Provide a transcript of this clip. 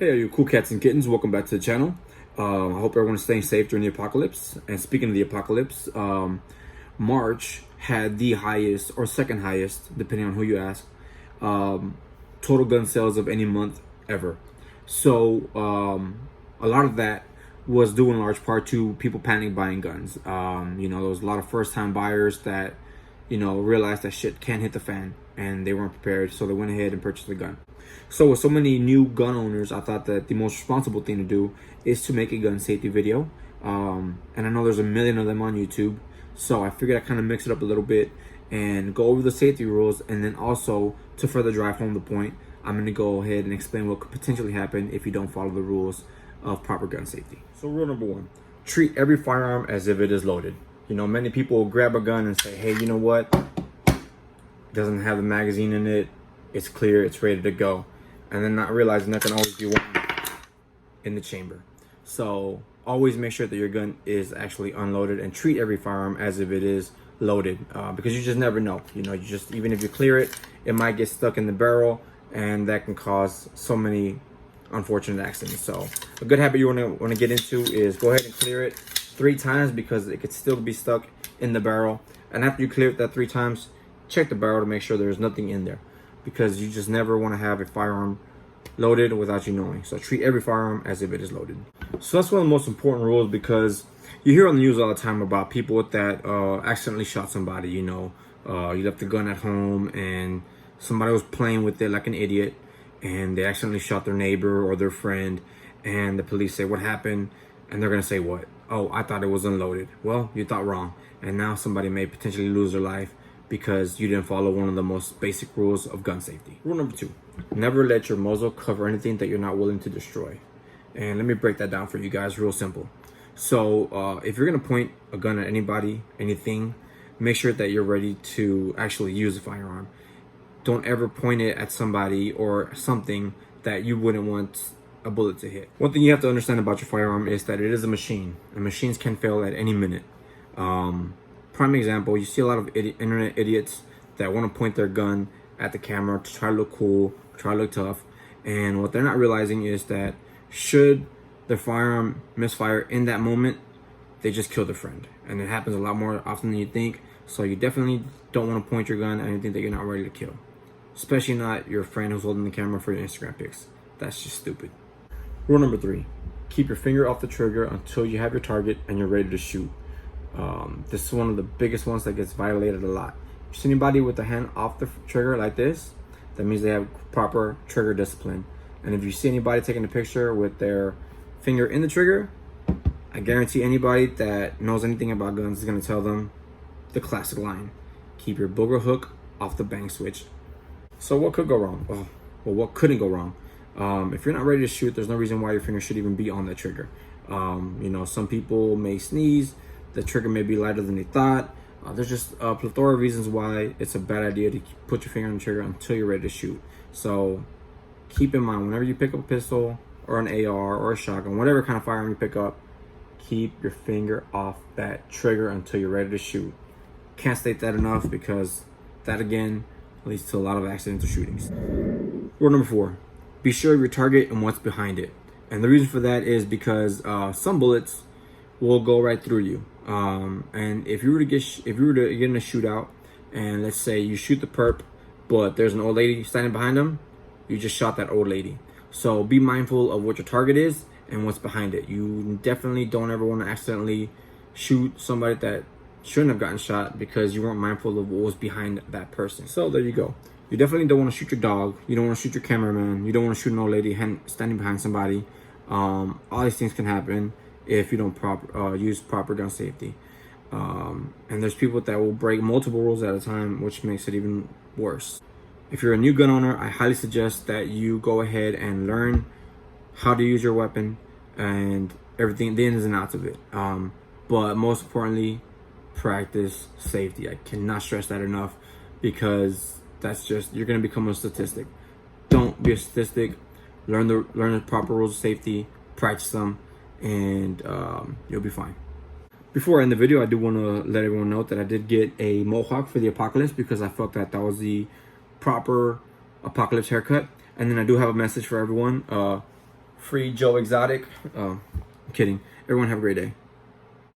Hey, you cool cats and kittens, welcome back to the channel. I hope everyone's staying safe during the apocalypse. And speaking of the apocalypse, March had the highest or second highest, depending on who you ask, total gun sales of any month ever. So a lot of that was due in large part to people panic buying guns. There was a lot of first-time buyers that, realized that shit can't hit the fan and they weren't prepared, so they went ahead and purchased a gun. So with so many new gun owners, I thought that the most responsible thing to do is to make a gun safety video. And I know there's a million of them on YouTube, so I figured I'd kind of mix it up a little bit and go over the safety rules, and then also to further drive home the point, I'm going to go ahead and explain what could potentially happen if you don't follow the rules of proper gun safety. So rule number one, treat every firearm as if it is loaded. Many people will grab a gun and say, hey, you know what? Doesn't have the magazine in it. It's clear, it's ready to go. And then not realizing that can always be one in the chamber. So always make sure that your gun is actually unloaded and treat every firearm as if it is loaded, because you just never know. Even if you clear it, it might get stuck in the barrel, and that can cause so many unfortunate accidents. So a good habit you want to get into is go ahead and clear it 3 times, because it could still be stuck in the barrel. And after you clear it that 3 times, check the barrel to make sure there's nothing in there, because you just never want to have a firearm loaded without you knowing. So treat every firearm as if it is loaded. So that's one of the most important rules, because you hear on the news all the time about people that accidentally shot somebody. You left the gun at home and somebody was playing with it like an idiot, and they accidentally shot their neighbor or their friend, and the police say, what happened? And they're gonna say what? Oh, I thought it was unloaded. Well, you thought wrong, and now somebody may potentially lose their life because you didn't follow one of the most basic rules of gun safety. Rule number 2, never let your muzzle cover anything that you're not willing to destroy. And let me break that down for you guys real simple. So if you're gonna point a gun at anybody, anything, make sure that you're ready to actually use a firearm. Don't ever point it at somebody or something that you wouldn't want a bullet to hit. One thing you have to understand about your firearm is that it is a machine, and machines can fail at any minute. Prime example, you see a lot of internet idiots that want to point their gun at the camera to try to look cool, try to look tough, and what they're not realizing is that should their firearm misfire in that moment, they just killed a friend. And it happens a lot more often than you think. So you definitely don't want to point your gun at anything that you're not ready to kill, especially not your friend who's holding the camera for your Instagram pics. That's just stupid. Rule number 3, keep your finger off the trigger until you have your target and you're ready to shoot. This is one of the biggest ones that gets violated a lot. If you see anybody with the hand off the trigger like this, that means they have proper trigger discipline. And if you see anybody taking a picture with their finger in the trigger, I guarantee anybody that knows anything about guns is going to tell them the classic line: keep your booger hook off the bang switch. So what could go wrong? Well, what couldn't go wrong? If you're not ready to shoot, there's no reason why your finger should even be on that trigger. Some people may sneeze, the trigger may be lighter than they thought. There's just a plethora of reasons why it's a bad idea to put your finger on the trigger until you're ready to shoot. So keep in mind, whenever you pick up a pistol or an AR or a shotgun, whatever kind of firearm you pick up, keep your finger off that trigger until you're ready to shoot. Can't state that enough, because that again leads to a lot of accidental shootings. Rule number 4, be sure of your target and what's behind it. And the reason for that is because some bullets will go right through you. And if you were to get in a shootout, and let's say you shoot the perp, but there's an old lady standing behind them, you just shot that old lady. So be mindful of what your target is and what's behind it. You definitely don't ever want to accidentally shoot somebody that shouldn't have gotten shot because you weren't mindful of what was behind that person. So there you go. You definitely don't want to shoot your dog. You don't want to shoot your cameraman. You don't want to shoot an old lady standing behind somebody. All these things can happen if you don't use proper gun safety. And there's people that will break multiple rules at a time, which makes it even worse. If you're a new gun owner, I highly suggest that you go ahead and learn how to use your weapon and everything, the ins and outs of it. But most importantly, practice safety. I cannot stress that enough, because you're going to become a statistic. Don't be a statistic. Learn the proper rules of safety, practice them, and you'll be fine. Before I end the video, I do want to let everyone know that I did get a mohawk for the apocalypse, because I felt that was the proper apocalypse haircut. And then I do have a message for everyone. Free Joe Exotic. I'm kidding. Everyone have a great day.